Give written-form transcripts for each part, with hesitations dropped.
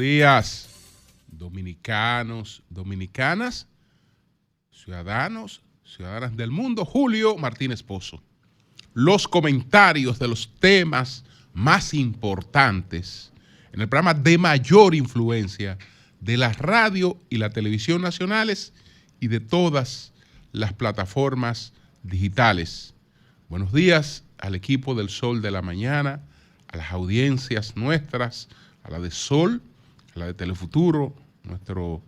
días, dominicanos, dominicanas, ciudadanos, ciudadanas del mundo. Julio Martínez Pozo. Los comentarios de los temas más importantes en el programa de mayor influencia de la radio y la televisión nacionales y de todas las plataformas digitales. Buenos días al equipo del Sol de la Mañana, a las audiencias nuestras, a la de Sol, a la de Telefuturo, nuestro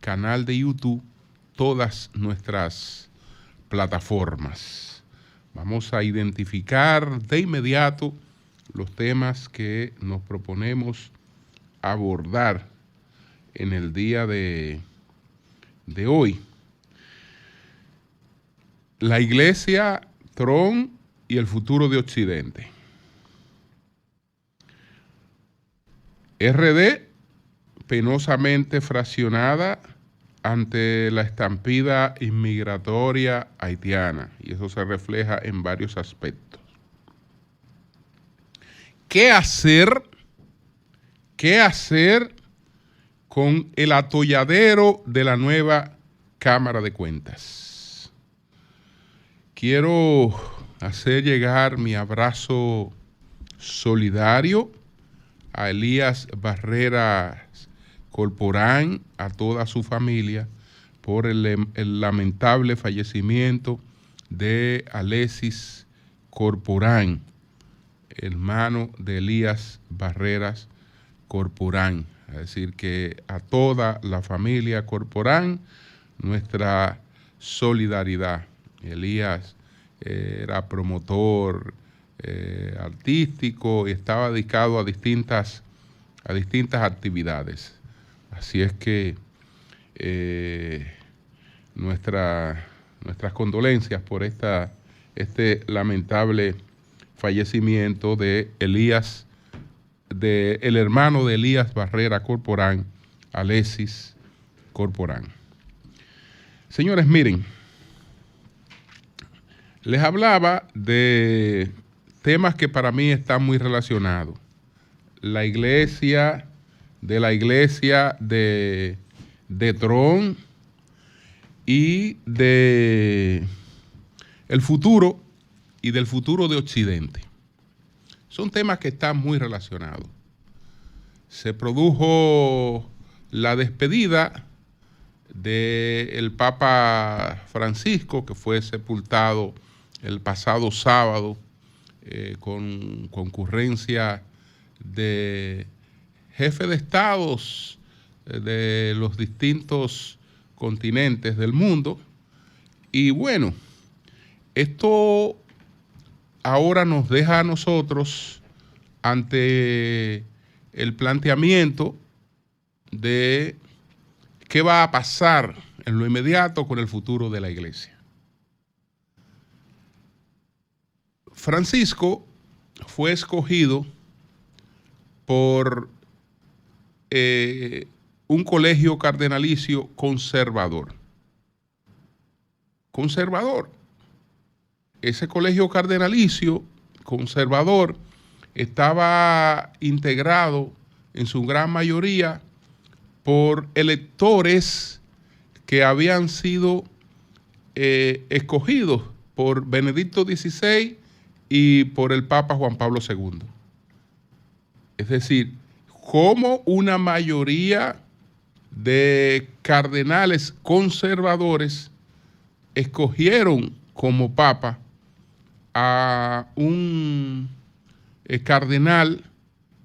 canal de YouTube, todas nuestras plataformas. Vamos a identificar de inmediato los temas que nos proponemos abordar en el día de hoy. La Iglesia, Trump y el futuro de Occidente. RD penosamente fraccionada ante la estampida inmigratoria haitiana, y eso se refleja en varios aspectos. ¿Qué hacer con el atolladero de la nueva Cámara de Cuentas? Quiero hacer llegar mi abrazo solidario a Elías Barreras Corporán, a toda su familia, por el lamentable fallecimiento de Alexis Corporán, hermano de Elías Barreras Corporán. Es decir, que a toda la familia Corporán, nuestra solidaridad. Elías era promotor artístico y estaba dedicado a distintas actividades. Así es que nuestras condolencias por este lamentable fallecimiento de Elías, el hermano de Elías Barrera Corporán, Alexis Corporán. Señores, miren, les hablaba de temas que para mí están muy relacionados. La iglesia de Trump y de el futuro y del futuro de Occidente. Son temas que están muy relacionados. Se produjo la despedida del Papa Francisco, que fue sepultado el pasado sábado con concurrencia de jefes de estados de los distintos continentes del mundo. Y bueno, esto ahora nos deja a nosotros ante el planteamiento de qué va a pasar en lo inmediato con el futuro de la iglesia. Francisco fue escogido por un colegio cardenalicio conservador. Ese colegio cardenalicio conservador estaba integrado en su gran mayoría por electores que habían sido escogidos por Benedicto XVI y por el Papa Juan Pablo II. Es decir, como una mayoría de cardenales conservadores escogieron como papa a un cardenal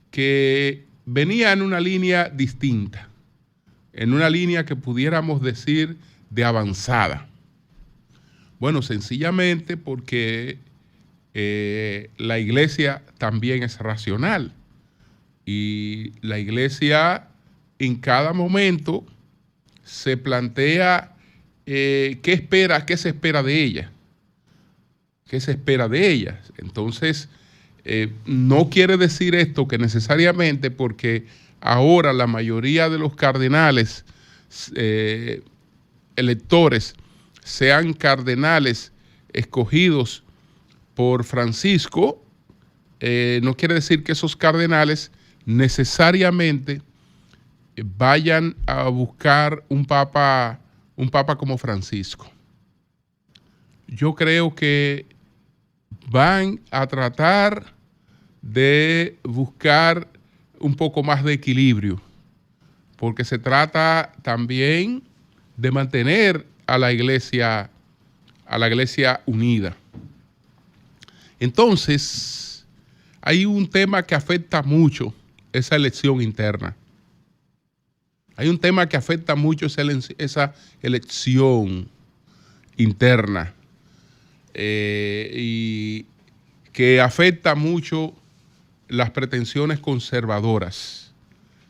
que venía en una línea distinta, en una línea que pudiéramos decir de avanzada. Bueno, sencillamente porque la iglesia también es racional y la iglesia en cada momento se plantea qué se espera de ella. ¿Qué se espera de ella? Entonces, no quiere decir esto que necesariamente porque ahora la mayoría de los cardenales electores sean cardenales escogidos por Francisco, no quiere decir que esos cardenales necesariamente vayan a buscar un papa como Francisco. Yo creo que van a tratar de buscar un poco más de equilibrio, porque se trata también de mantener a la iglesia unida. Entonces, hay un tema que afecta mucho esa elección interna. Hay un tema que afecta mucho esa elección interna y que afecta mucho las pretensiones conservadoras.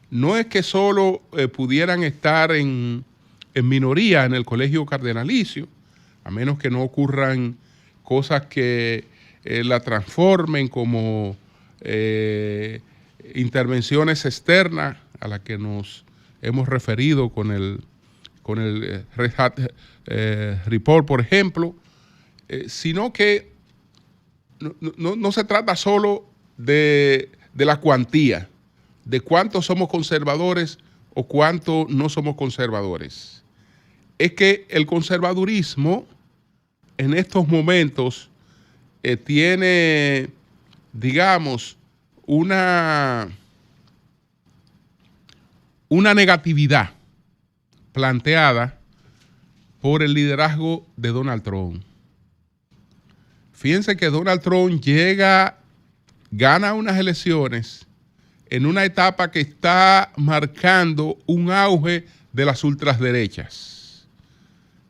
No es que solo pudieran estar en minoría en el colegio cardenalicio, a menos que no ocurran cosas que la transformen como intervenciones externas a las que nos hemos referido con el Red Hat Report, por ejemplo, sino que no se trata solo de la cuantía, de cuántos somos conservadores o cuántos no somos conservadores. Es que el conservadurismo en estos momentos tiene, digamos, una negatividad planteada por el liderazgo de Donald Trump. Fíjense que Donald Trump gana unas elecciones en una etapa que está marcando un auge de las ultraderechas.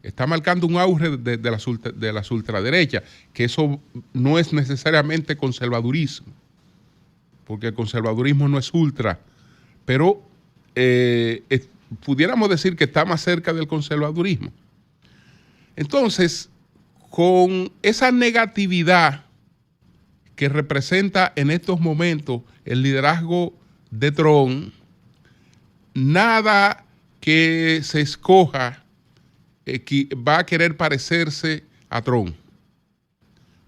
Está marcando un auge de las ultraderechas, que eso no es necesariamente conservadurismo, porque el conservadurismo no es ultra, pero pudiéramos decir que está más cerca del conservadurismo. Entonces, con esa negatividad que representa en estos momentos el liderazgo de Trump, nada que se escoja va a querer parecerse a Trump,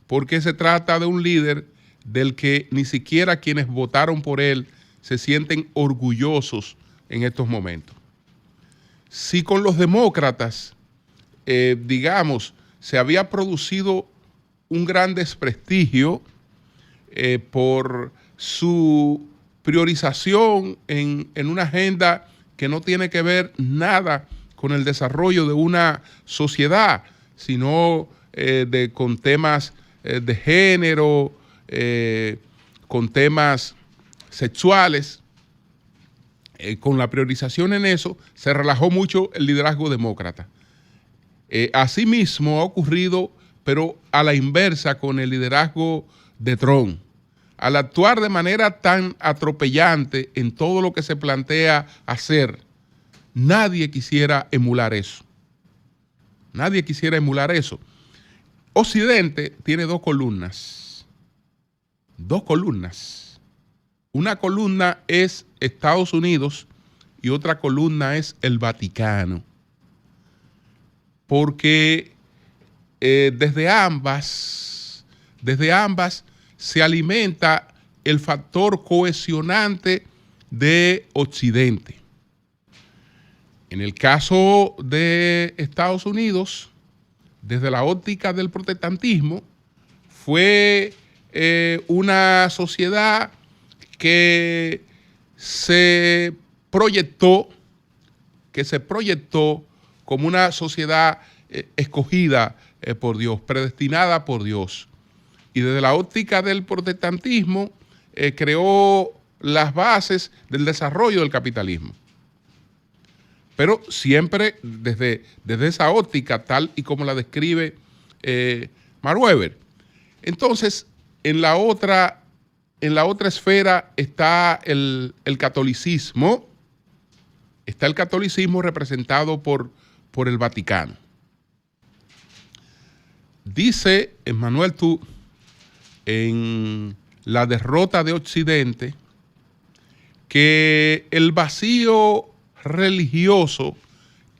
porque se trata de un líder del que ni siquiera quienes votaron por él se sienten orgullosos en estos momentos. Si con los demócratas, digamos, se había producido un gran desprestigio por su priorización en una agenda que no tiene que ver nada con el desarrollo de una sociedad, sino con temas de género, con temas sexuales. Con la priorización en eso, se relajó mucho el liderazgo demócrata. Asimismo ha ocurrido, pero a la inversa, con el liderazgo de Trump. Al actuar de manera tan atropellante en todo lo que se plantea hacer, nadie quisiera emular eso. Nadie quisiera emular eso. Occidente tiene dos columnas. Dos columnas. Una columna es Estados Unidos y otra columna es el Vaticano. Porque desde ambas se alimenta el factor cohesionante de Occidente. En el caso de Estados Unidos, desde la óptica del protestantismo, fue una sociedad que se proyectó como una sociedad escogida por Dios, predestinada por Dios. Y desde la óptica del protestantismo creó las bases del desarrollo del capitalismo. Pero siempre desde esa óptica, tal y como la describe Mark Weber. Entonces, en la otra esfera está el catolicismo. Está el catolicismo representado por el Vaticano. Dice Emmanuel Todd en La derrota de Occidente que el vacío religioso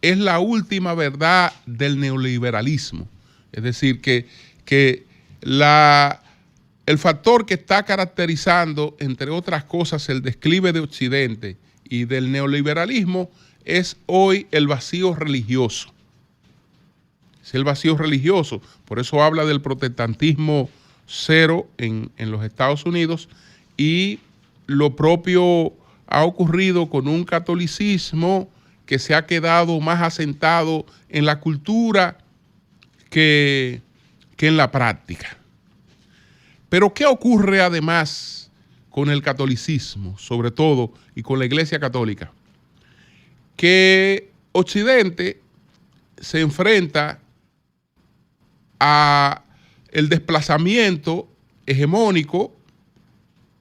es la última verdad del neoliberalismo. Es decir, que el factor que está caracterizando, entre otras cosas, el declive de Occidente y del neoliberalismo es hoy el vacío religioso. Es el vacío religioso. Por eso habla del protestantismo cero en los Estados Unidos, y lo propio ha ocurrido con un catolicismo que se ha quedado más asentado en la cultura que en la práctica. Pero ¿qué ocurre además con el catolicismo, sobre todo, y con la Iglesia Católica? Que Occidente se enfrenta a el desplazamiento hegemónico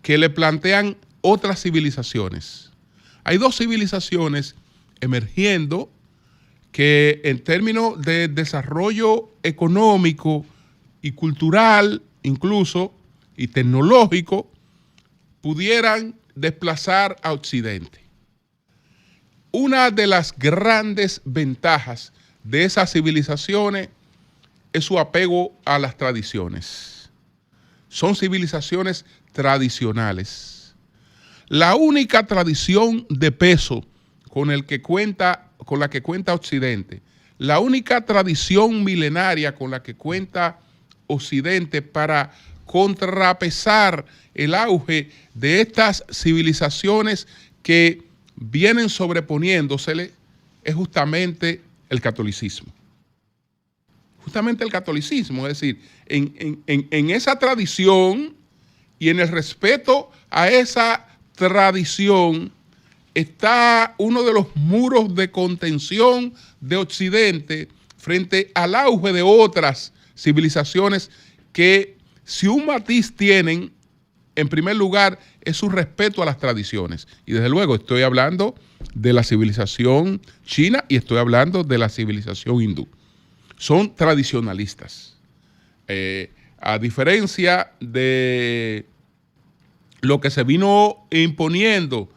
que le plantean otras civilizaciones. Hay dos civilizaciones emergiendo que en términos de desarrollo económico y cultural, incluso, y tecnológico, pudieran desplazar a Occidente. Una de las grandes ventajas de esas civilizaciones es su apego a las tradiciones. Son civilizaciones tradicionales. La única tradición de peso con la que cuenta Occidente, la única tradición milenaria con la que cuenta Occidente para contrapesar el auge de estas civilizaciones que vienen sobreponiéndosele, es justamente el catolicismo. Justamente el catolicismo, es decir, en esa tradición y en el respeto a esa tradición está uno de los muros de contención de Occidente frente al auge de otras civilizaciones que, si un matiz tienen, en primer lugar, es su respeto a las tradiciones. Y desde luego estoy hablando de la civilización china y estoy hablando de la civilización hindú. Son tradicionalistas. A diferencia de lo que se vino imponiendo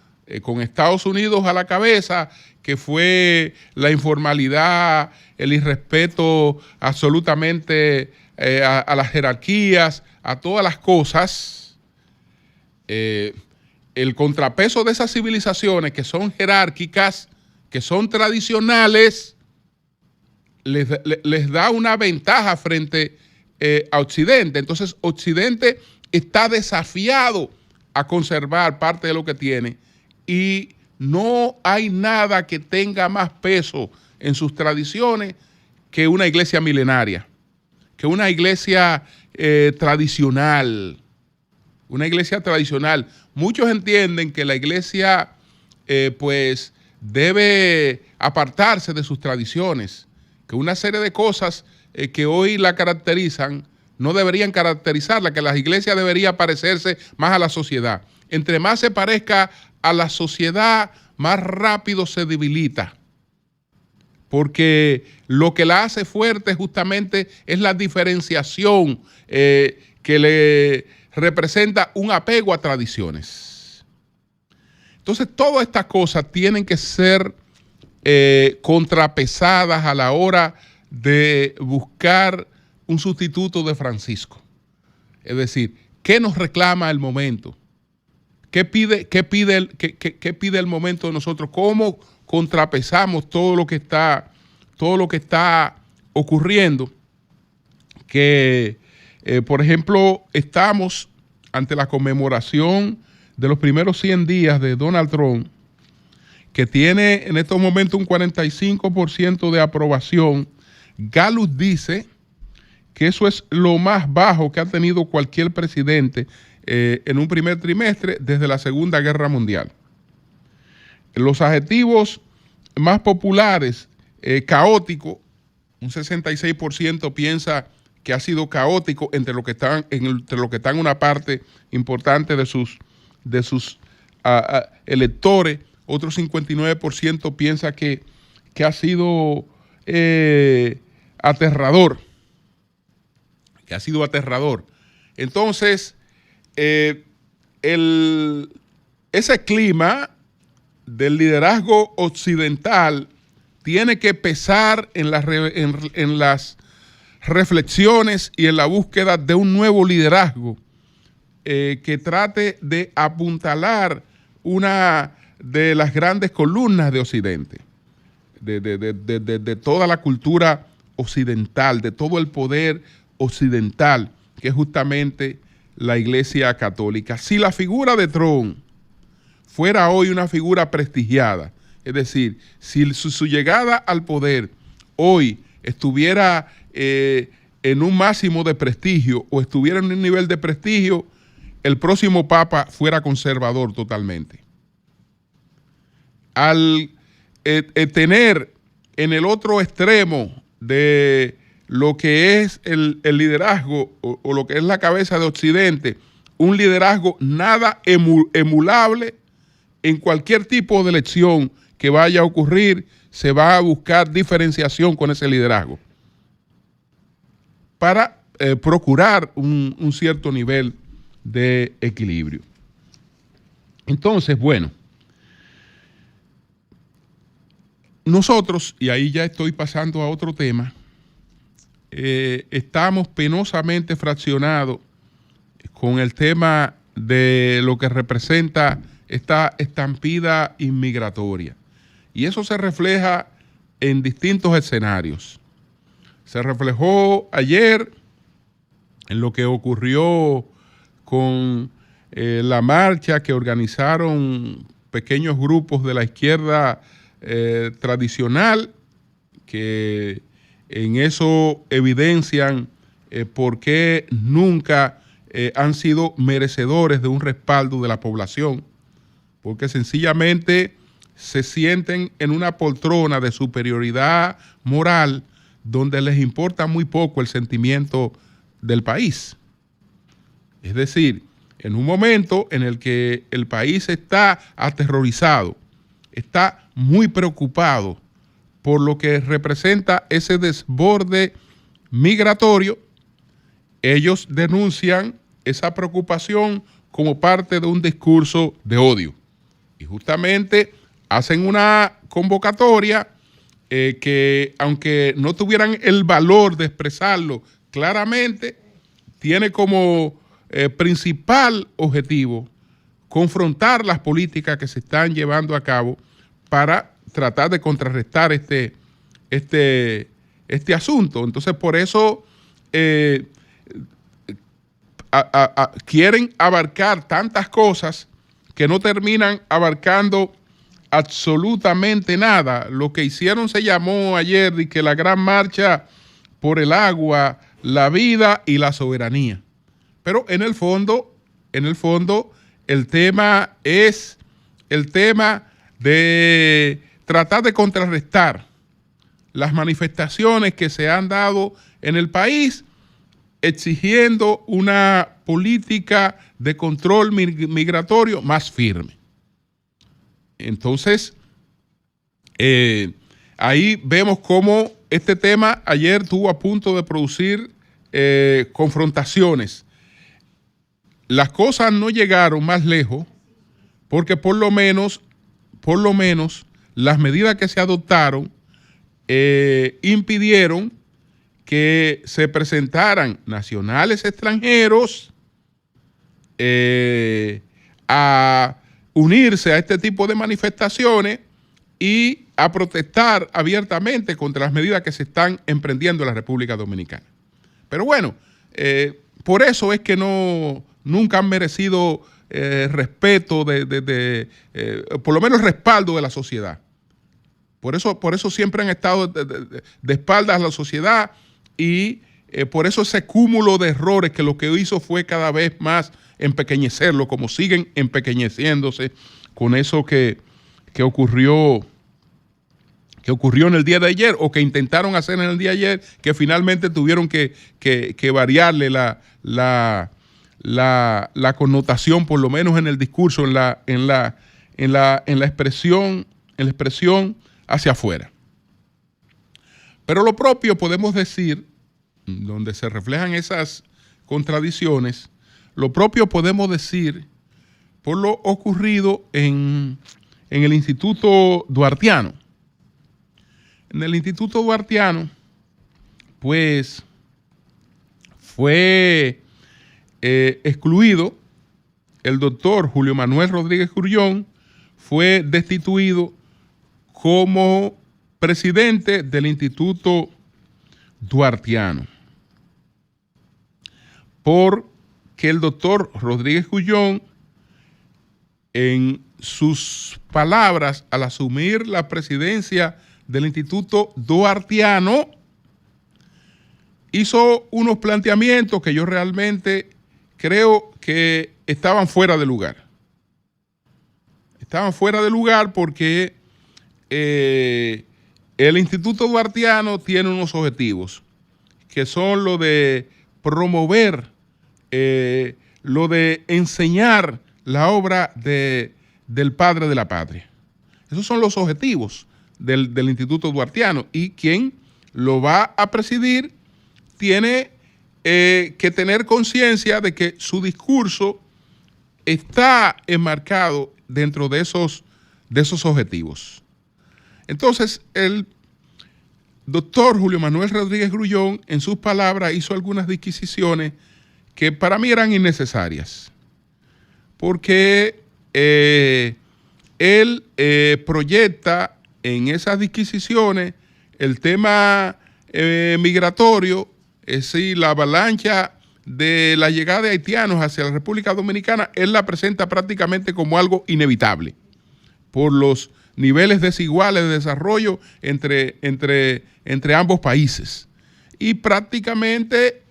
con Estados Unidos a la cabeza, que fue la informalidad, el irrespeto absolutamente a las jerarquías, a todas las cosas, el contrapeso de esas civilizaciones que son jerárquicas, que son tradicionales, les da una ventaja frente a Occidente. Entonces Occidente está desafiado a conservar parte de lo que tiene, y no hay nada que tenga más peso en sus tradiciones que una iglesia milenaria, que una iglesia tradicional. Una iglesia tradicional. Muchos entienden que la iglesia pues debe apartarse de sus tradiciones, que una serie de cosas que hoy la caracterizan no deberían caracterizarla, que la iglesia debería parecerse más a la sociedad. Entre más se parezca a la sociedad, más rápido se debilita. Porque lo que la hace fuerte justamente es la diferenciación que le representa un apego a tradiciones. Entonces, todas estas cosas tienen que ser contrapesadas a la hora de buscar un sustituto de Francisco. Es decir, ¿qué nos reclama el momento? ¿Qué pide el momento de nosotros? ¿Cómo contrapesamos todo lo que está ocurriendo? Que, por ejemplo, estamos ante la conmemoración de los primeros 100 días de Donald Trump, que tiene en estos momentos un 45% de aprobación. Gallup dice que eso es lo más bajo que ha tenido cualquier presidente en un primer trimestre desde la Segunda Guerra Mundial. Los adjetivos más populares, caótico, un 66% piensa que ha sido caótico entre lo que están en una parte importante de sus electores. Otro 59% piensa que ha sido aterrador. Que ha sido aterrador. Entonces, ese clima del liderazgo occidental tiene que pesar en las reflexiones y en la búsqueda de un nuevo liderazgo que trate de apuntalar una de las grandes columnas de Occidente, de toda la cultura occidental, de todo el poder occidental, que es justamente la Iglesia Católica. Si la figura de Trump fuera hoy una figura prestigiada, es decir, si su llegada al poder hoy estuviera en un máximo de prestigio o estuviera en un nivel de prestigio, el próximo Papa fuera conservador totalmente. Al tener en el otro extremo de lo que es el liderazgo o lo que es la cabeza de Occidente, un liderazgo nada emulable, en cualquier tipo de elección que vaya a ocurrir, se va a buscar diferenciación con ese liderazgo para procurar un cierto nivel de equilibrio. Entonces, bueno, nosotros, y ahí ya estoy pasando a otro tema, estamos penosamente fraccionados con el tema de lo que representa esta estampida inmigratoria. Y eso se refleja en distintos escenarios. Se reflejó ayer en lo que ocurrió con la marcha que organizaron pequeños grupos de la izquierda tradicional, que en eso evidencian por qué nunca han sido merecedores de un respaldo de la población, porque sencillamente se sienten en una poltrona de superioridad moral donde les importa muy poco el sentimiento del país. Es decir, en un momento en el que el país está aterrorizado, está muy preocupado por lo que representa ese desborde migratorio, ellos denuncian esa preocupación como parte de un discurso de odio. Y justamente hacen una convocatoria que, aunque no tuvieran el valor de expresarlo claramente, tiene como principal objetivo confrontar las políticas que se están llevando a cabo para tratar de contrarrestar este asunto. Entonces, por eso quieren abarcar tantas cosas que no terminan abarcando absolutamente nada. Lo que hicieron se llamó ayer de que la gran marcha por el agua, la vida y la soberanía. Pero en el fondo, el tema es el tema de tratar de contrarrestar las manifestaciones que se han dado en el país, exigiendo una política de control migratorio más firme. Entonces, ahí vemos cómo este tema ayer estuvo a punto de producir confrontaciones. Las cosas no llegaron más lejos porque por lo menos las medidas que se adoptaron impidieron que se presentaran nacionales extranjeros a unirse a este tipo de manifestaciones y a protestar abiertamente contra las medidas que se están emprendiendo en la República Dominicana. Pero bueno, por eso es que nunca han merecido respeto, por lo menos respaldo de la sociedad. Por eso siempre han estado de espaldas a la sociedad y por eso ese cúmulo de errores que lo que hizo fue cada vez más empequeñecerlo, como siguen empequeñeciéndose con eso que ocurrió en el día de ayer o que intentaron hacer en el día de ayer, que finalmente tuvieron que variarle la connotación, por lo menos en el discurso, en la expresión hacia afuera. Pero lo propio podemos decir, donde se reflejan esas contradicciones, lo propio podemos decir por lo ocurrido en el Instituto Duartiano. En el Instituto Duartiano, pues, fue excluido el doctor Julio Manuel Rodríguez Grullón, fue destituido como presidente del Instituto Duartiano, porque el doctor Rodríguez Grullón, en sus palabras, al asumir la presidencia del Instituto Duartiano, hizo unos planteamientos que yo realmente creo que estaban fuera de lugar. Estaban fuera de lugar porque el Instituto Duartiano tiene unos objetivos, que son lo de promover, lo de enseñar la obra del padre de la patria. Esos son los objetivos del Instituto Duartiano, y quien lo va a presidir tiene que tener conciencia de que su discurso está enmarcado dentro de esos objetivos. Entonces, el doctor Julio Manuel Rodríguez Grullón, en sus palabras, hizo algunas disquisiciones que para mí eran innecesarias, porque él proyecta en esas disquisiciones el tema migratorio, es decir, la avalancha de la llegada de haitianos hacia la República Dominicana. Él la presenta prácticamente como algo inevitable por los niveles desiguales de desarrollo entre ambos países. Y prácticamente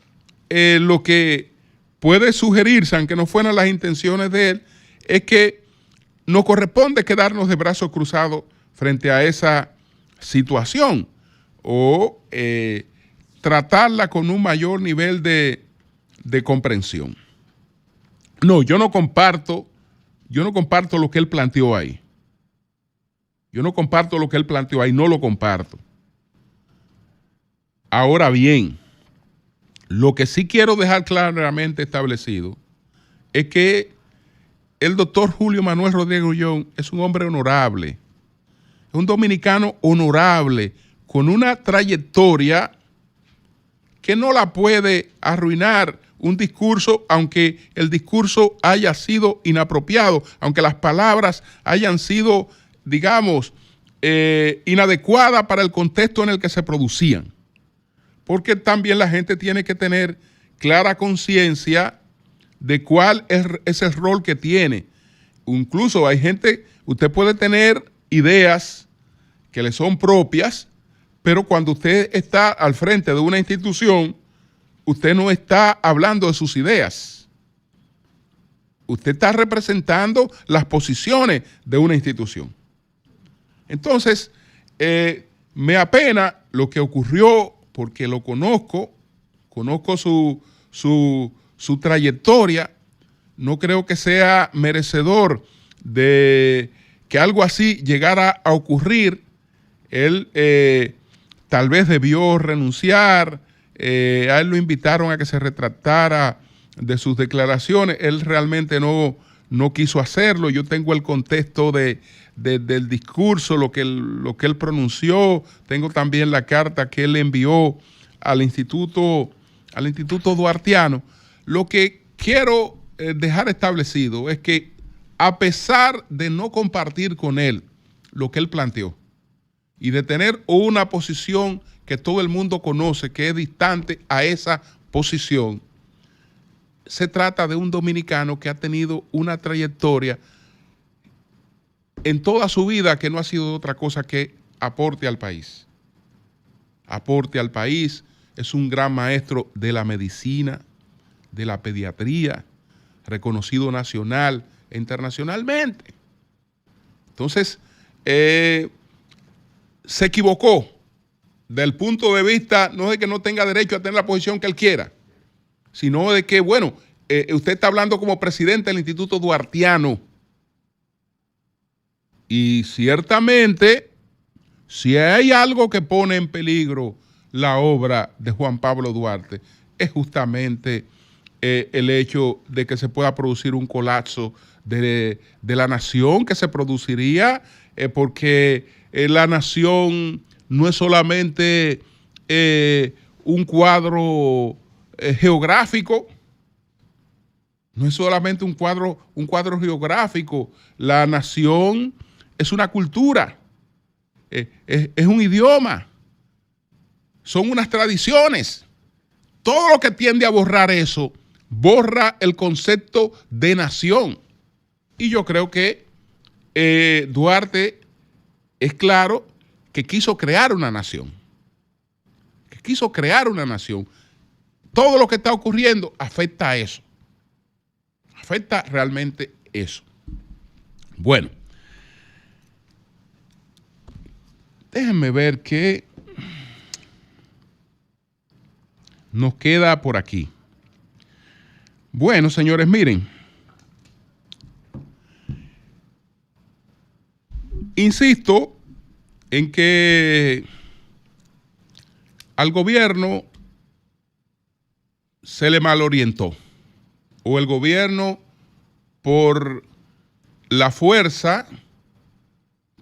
lo que puede sugerirse, aunque no fueran las intenciones de él, es que nos corresponde quedarnos de brazos cruzados frente a esa situación, o tratarla con un mayor nivel de comprensión. No, yo no comparto lo que él planteó ahí. Yo no comparto lo que él planteó ahí, no lo comparto. Ahora bien, lo que sí quiero dejar claramente establecido es que el doctor Julio Manuel Rodríguez Grullón es un hombre honorable, es un dominicano honorable, con una trayectoria que no la puede arruinar un discurso, aunque el discurso haya sido inapropiado, aunque las palabras hayan sido, digamos, inadecuadas para el contexto en el que se producían. Porque también la gente tiene que tener clara conciencia de cuál es el rol que tiene. Incluso hay gente, usted puede tener ideas que le son propias, pero cuando usted está al frente de una institución, usted no está hablando de sus ideas. Usted está representando las posiciones de una institución. Entonces, me apena lo que ocurrió, porque lo conozco su trayectoria. No creo que sea merecedor de que algo así llegara a ocurrir. Él tal vez debió renunciar, a él lo invitaron a que se retractara de sus declaraciones, él realmente no quiso hacerlo. Yo tengo el contexto del discurso, lo que él pronunció, tengo también la carta que él envió al Instituto Duartiano. Lo que quiero dejar establecido es que, a pesar de no compartir con él lo que él planteó y de tener una posición que todo el mundo conoce, que es distante a esa posición, se trata de un dominicano que ha tenido una trayectoria en toda su vida que no ha sido otra cosa que aporte al país. Aporte al país. Es un gran maestro de la medicina, de la pediatría, reconocido nacional e internacionalmente. Entonces, se equivocó del punto de vista, no de que no tenga derecho a tener la posición que él quiera, sino de que, bueno, usted está hablando como presidente del Instituto Duartiano. Y ciertamente, si hay algo que pone en peligro la obra de Juan Pablo Duarte, es justamente el hecho de que se pueda producir un colapso de la nación, que se produciría porque la nación no es solamente un cuadro geográfico. No es solamente un cuadro geográfico. La nación es una cultura, es un idioma, son unas tradiciones. Todo lo que tiende a borrar eso, borra el concepto de nación. Y yo creo que Duarte es claro que quiso crear una nación. Todo lo que está ocurriendo afecta a eso. Afecta realmente eso. Bueno, déjenme ver qué nos queda por aquí. Bueno, señores, miren. Insisto en que al gobierno se le malorientó, o el gobierno por la fuerza,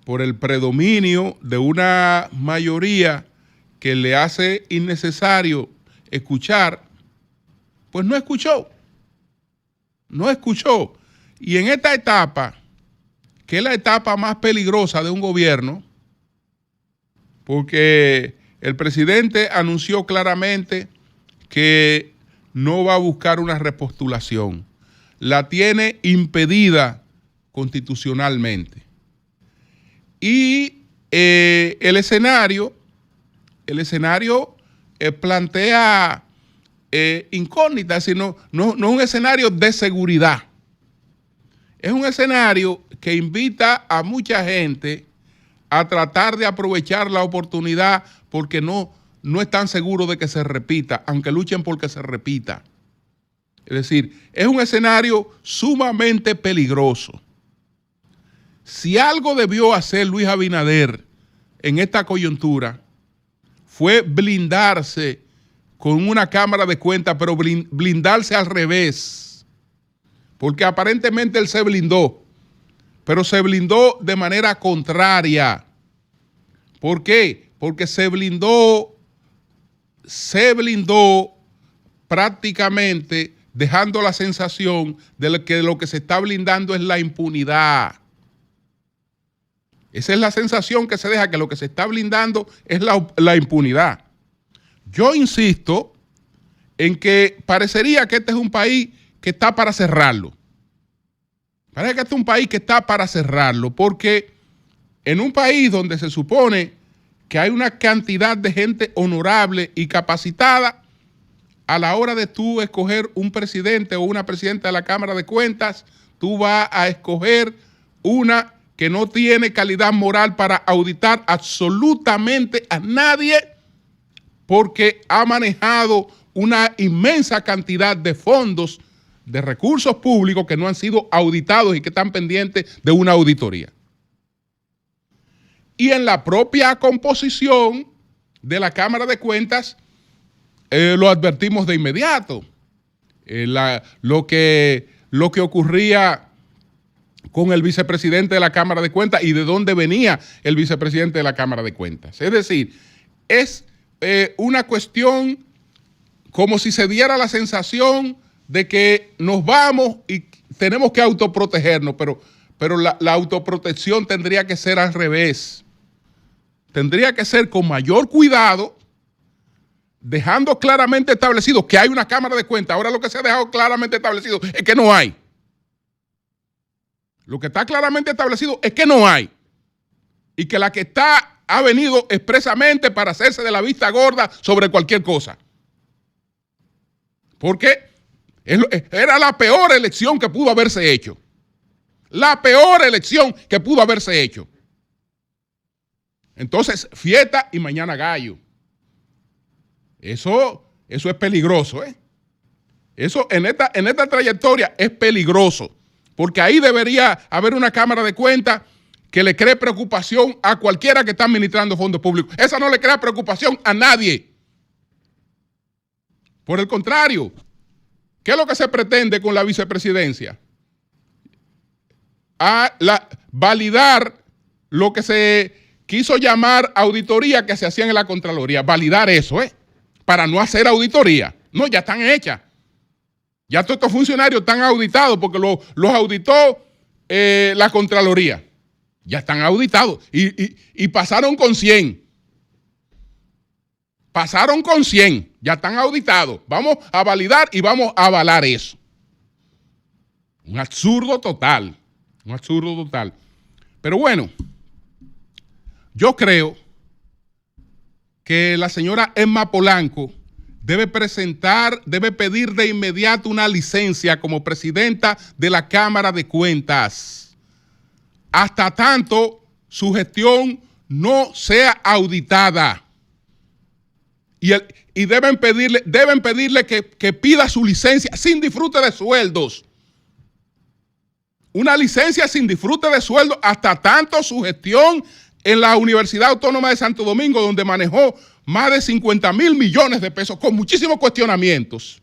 por el predominio de una mayoría que le hace innecesario escuchar, pues no escuchó. Y en esta etapa, que es la etapa más peligrosa de un gobierno, porque el presidente anunció claramente que no va a buscar una repostulación. La tiene impedida constitucionalmente. Y el escenario plantea incógnitas, sino no es un escenario de seguridad. Es un escenario que invita a mucha gente a tratar de aprovechar la oportunidad porque no están seguros de que se repita, aunque luchen por que se repita. Es decir, es un escenario sumamente peligroso. Si algo debió hacer Luis Abinader en esta coyuntura fue blindarse con una Cámara de Cuentas, pero blindarse al revés. Porque aparentemente él se blindó, pero se blindó de manera contraria. ¿Por qué? Porque se blindó prácticamente dejando la sensación de que lo que se está blindando es la impunidad. Esa es la sensación que se deja, que lo que se está blindando es la impunidad. Yo insisto en que parecería que este es un país que está para cerrarlo. Parece que este es un país que está para cerrarlo, porque en un país donde se supone que hay una cantidad de gente honorable y capacitada, a la hora de tú escoger un presidente o una presidenta de la Cámara de Cuentas, tú vas a escoger una que no tiene calidad moral para auditar absolutamente a nadie, porque ha manejado una inmensa cantidad de fondos, de recursos públicos que no han sido auditados y que están pendientes de una auditoría. Y en la propia composición de la Cámara de Cuentas, lo advertimos de inmediato. Lo que ocurría con el vicepresidente de la Cámara de Cuentas y de dónde venía el vicepresidente de la Cámara de Cuentas. Es decir, es una cuestión como si se diera la sensación de que nos vamos y tenemos que autoprotegernos, pero la autoprotección tendría que ser al revés. Tendría que ser con mayor cuidado, dejando claramente establecido que hay una Cámara de Cuentas. Ahora lo que se ha dejado claramente establecido es que no hay. Lo que está claramente establecido es que no hay. Y que la que está ha venido expresamente para hacerse de la vista gorda sobre cualquier cosa. Porque era la peor elección que pudo haberse hecho. La peor elección que pudo haberse hecho. Entonces, fiesta y mañana gallo. Eso es peligroso, ¿eh? Eso en esta trayectoria es peligroso. Porque ahí debería haber una Cámara de Cuentas que le cree preocupación a cualquiera que está administrando fondos públicos. Esa no le crea preocupación a nadie. Por el contrario, ¿qué es lo que se pretende con la vicepresidencia? Validar lo que se quiso llamar auditoría que se hacían en la Contraloría. Validar eso, para no hacer auditoría. No, ya están hechas. Ya todos estos funcionarios están auditados porque los auditó la Contraloría. Ya están auditados y pasaron con 100. Pasaron con 100, ya están auditados. Vamos a validar y vamos a avalar eso. Un absurdo total, un absurdo total. Pero bueno, yo creo que la señora Emma Polanco debe pedir de inmediato una licencia como presidenta de la Cámara de Cuentas, hasta tanto su gestión no sea auditada. Y deben pedirle que pida su licencia sin disfrute de sueldos. Una licencia sin disfrute de sueldos hasta tanto su gestión en la Universidad Autónoma de Santo Domingo, donde manejó más de 50,000 millones de pesos con muchísimos cuestionamientos.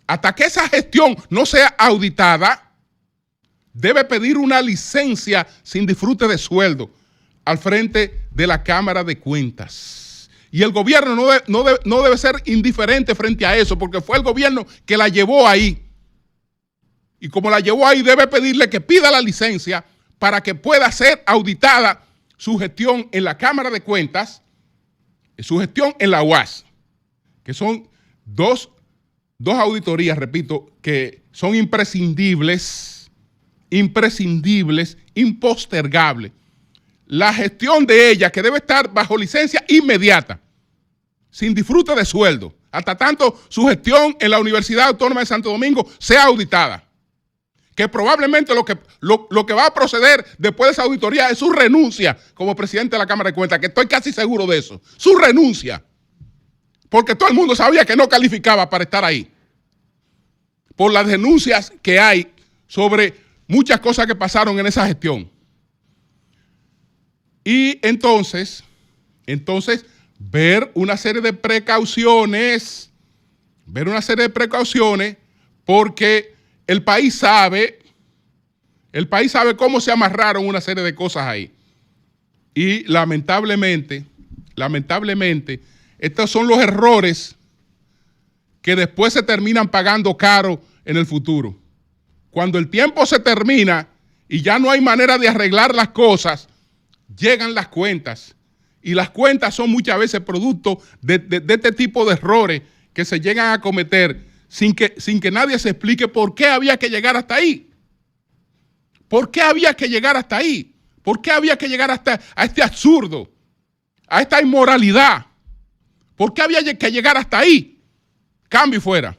Hasta que esa gestión no sea auditada, debe pedir una licencia sin disfrute de sueldo al frente de la Cámara de Cuentas. Y el gobierno no debe ser indiferente frente a eso, porque fue el gobierno que la llevó ahí. Y como la llevó ahí, debe pedirle que pida la licencia para que pueda ser auditada su gestión en la Cámara de Cuentas, su gestión en la UAS, que son dos auditorías, repito, que son imprescindibles, impostergables. La gestión de ella, que debe estar bajo licencia inmediata, sin disfrute de sueldo, hasta tanto su gestión en la Universidad Autónoma de Santo Domingo sea auditada. Que probablemente lo que va a proceder después de esa auditoría es su renuncia como presidente de la Cámara de Cuentas, que estoy casi seguro de eso. Su renuncia. Porque todo el mundo sabía que no calificaba para estar ahí. Por las denuncias que hay sobre muchas cosas que pasaron en esa gestión. Y entonces, ver una serie de precauciones, porque el país sabe cómo se amarraron una serie de cosas ahí. Y lamentablemente, estos son los errores que después se terminan pagando caro en el futuro. Cuando el tiempo se termina y ya no hay manera de arreglar las cosas, llegan las cuentas. Y las cuentas son muchas veces producto de este tipo de errores que se llegan a cometer sin que nadie se explique por qué había que llegar hasta ahí. ¿Por qué había que llegar hasta ahí? ¿Por qué había que llegar a este absurdo? A esta inmoralidad. ¿Por qué había que llegar hasta ahí? Cambio y fuera.